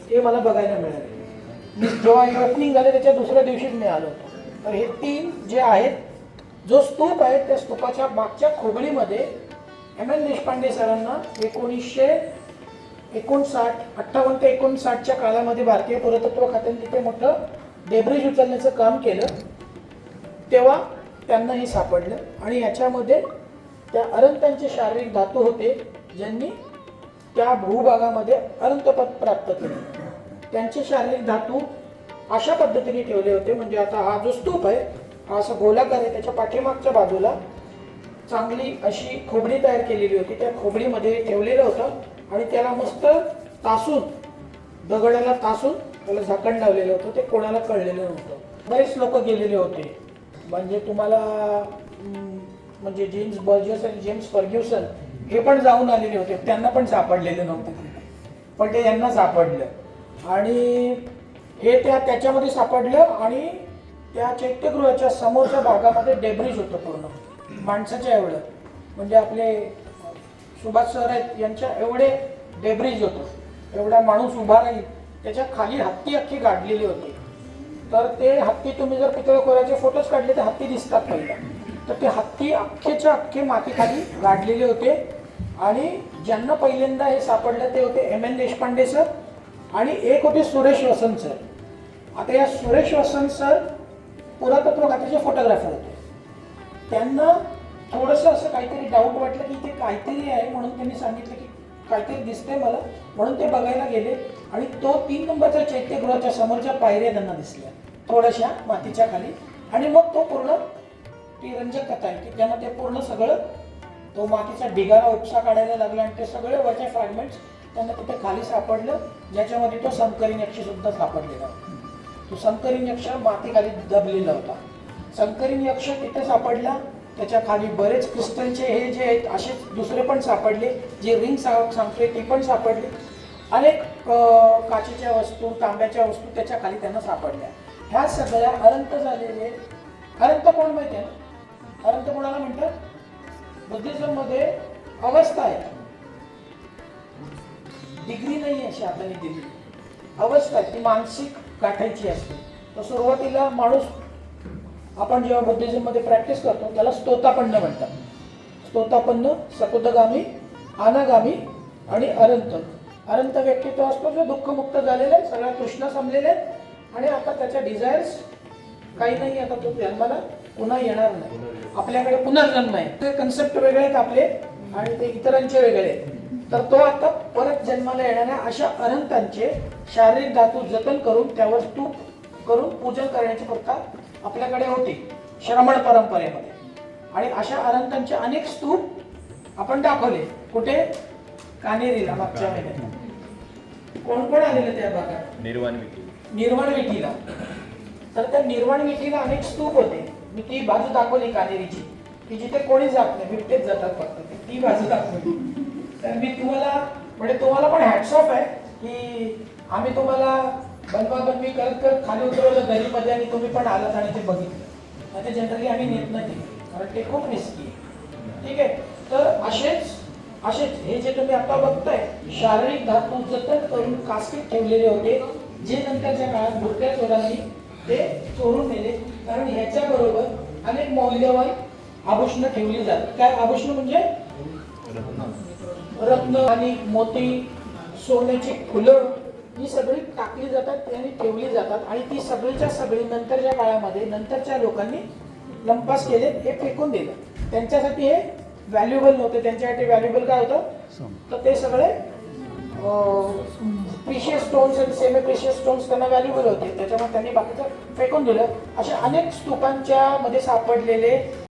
हे मला बघायला मिळाले. मी जेव्हा ओपनिंग झाले त्याच्या दुसऱ्या दिवशीच मी आलो होतो. तर हे 3 जे आहेत, जो स्तूप आहे त्या स्तूपाच्या मागच्या खोबळीमध्ये एम.एन. देशपांडे सरांना 1958 ते 59च्या काळामध्ये भारतीय पुरातत्व खात्याने तिथे मोठं डेब्रिज उचलण्याचं काम केलं. तेव्हा त्यांना हे सापडलं आणि ह्याच्यामध्ये त्या अरंतांचे शारीरिक धातू होते, ज्यांनी त्या भूभागामध्ये अरंतपद प्राप्त केले. त्यांचे शारीरिक धातू अशा पद्धतीने ठेवले होते, म्हणजे आता हा जो स्तूप आहे हा असा गोलाकार आहे, त्याच्या पाठीमागच्या बाजूला चांगली अशी खोबडी तयार केलेली होती. त्या खोबडीमध्ये ठेवलेलं होतं आणि त्याला मस्त तासून, दगडाला तासून त्याला झाकण लावलेलं होतं. ते कोणाला कळलेलं नव्हतं. बरेच लोक गेलेले होते, म्हणजे तुम्हाला म्हणजे जेम्स बर्जस आणि जेम्स फर्ग्युसन हे पण जाऊन आलेले होते, त्यांना पण सापडलेलं नव्हतं, पण ते यांना सापडलं आणि हे त्याच्यामध्ये सापडलं. आणि त्या चैत्यगृहाच्या समोरच्या भागामध्ये डेब्रिज होतं पूर्ण माणसाच्या एवढं, म्हणजे आपले सुभाष सर आहेत यांच्या एवढे डेब्रिज होतं, एवढा माणूस उभा राहील. त्याच्या खाली हत्ती अख्खी गाडलेली होती. तर ते हत्ती तुम्ही जर पितळखोऱ्याचे फोटोज काढले तर हत्ती दिसतात पहिला. तर ते हत्ती अख्खेच्या अख्खे मातीखाली गाडलेले होते. आणि ज्यांना पहिल्यांदा हे सापडलं ते होते एम.एन. देशपांडे सर आणि एक होते सुरेश वसंत सर. आता या सुरेश वसंत सर पुरातत्व खात्याचे फोटोग्राफर होते. त्यांना थोडंसं असं काहीतरी डाऊट वाटलं की इथे काहीतरी आहे, म्हणून त्यांनी सांगितलं की काहीतरी दिसतंय मला, म्हणून ते बघायला गेले. आणि तो 3 नंबरच्या चैत्यगृहाच्या समोरच्या पायऱ्या त्यांना दिसल्या थोड्याशा मातीच्या खाली. आणि मग तो पूर्ण ती रंजक कथा आहे की त्यांना ते पूर्ण सगळं तो मातीचा ढिगारा उपसा काढायला लागला आणि ते सगळे वरचे फ्रॅगमेंट्स त्यांना तिथे खाली सापडलं, ज्याच्यामध्ये तो संकरीन यक्ष सुद्धा सापडलेला होता. तो संकरीन यक्ष मातीखाली दबलेला होता. संकरीन यक्ष तिथे सापडला. त्याच्या खाली बरेच क्रिस्टलचे हे जे आहेत असे दुसरे पण सापडले, जे रिंग सांगतोय ते पण सापडले. अनेक काचेच्या वस्तू, तांब्याच्या वस्तू त्याच्या खाली त्यांना सापडल्या. ह्या सगळ्या अरंत झालेले. अरंत कोण माहिती आहे ना? अरंत कोणाला म्हणतात? बुद्धिझम मध्ये अवस्था आहे, डिग्री नाही अशी हाताने दिली, अवस्था ती मानसिक गाठायची असते. तर सुरुवातीला माणूस, आपण जेव्हा बुद्धिझम मध्ये प्रॅक्टिस करतो त्याला स्तोतापन्न म्हणतात. स्तोतापन्न, सकुतगामी, अनागामी आणि अरंत. अरंत व्यक्तित्व असतो जो दुःखमुक्त झालेला आहे, सगळ्या तृष्णा संपलेल्या आहेत आणि आता त्याच्या डिझायर्स काही नाही, आता तो जन्माला पुन्हा येणार नाही. आपल्याकडे पुनर्जन्म आहे, ते कन्सेप्ट वेगळे आहेत आपले आणि ते इतरांचे वेगळे आहेत. तर तो आता परत जन्माला येणाऱ्या अशा अरंतांचे शारीरिक धातू जतन करून त्यावर स्तूप करून पूजन करण्याची प्रथा आपल्याकडे होती श्रमण परंपरेमध्ये. आणि अशा अरंतांचे अनेक स्तूप आपण दाखवले. कुठे? कानेरीला मागच्या महिन्यात. कोण कोण आलेले त्या भागात? निर्वाण विठीला. तर त्या निर्वाण विठीला अनेक स्तूप होते. मी ती बाजू दाखवली कानेरीची, की जिथे कोणी जात नाही, बिबटेच जातात फक्त, ती बाजू दाखवली. तर मी तुम्हाला पण हॅट्स ऑफ आहे की आम्ही तुम्हाला बनवाबनवी करत करत खाली उतरवलं दरीमध्ये आणि तुम्ही पण आलात आणि ते बघितलं. आता जनरली आम्ही नेत नाही, कारण ते खूप रिस्की आहे. ठीक आहे. तर असेच हे जे तुम्ही आता बघताय शारीरिक धातू जतन करून कास्केट ठेवलेले होते, जे नंतरच्या काळात भुरट्या चोरांनी ते चोरून नेले. कारण ह्याच्याबरोबर अनेक मौल्यवान आभूषणं ठेवली जातात. काय आभूषण? म्हणजे रत्न आणि मोती, सोन्याची फुलं, ही सगळी टाकली जातात आणि ठेवली जातात. आणि ती सगळीच्या सगळी नंतरच्या काळामध्ये नंतरच्या लोकांनी लंपास केले, हे फेकून दिलं. त्यांच्यासाठी हे व्हॅल्युएबल नव्हते. त्यांच्यासाठी व्हॅल्युएबल काय होतं? तर ते सगळे प्रिशियस स्टोन्स आणि सेमी प्रिशियस स्टोन्स त्यांना व्हॅल्युएबल होते, त्याच्यामुळे त्यांनी बाकीचं फेकून दिलं. अशा अनेक स्तूपांच्या मध्ये सापडलेले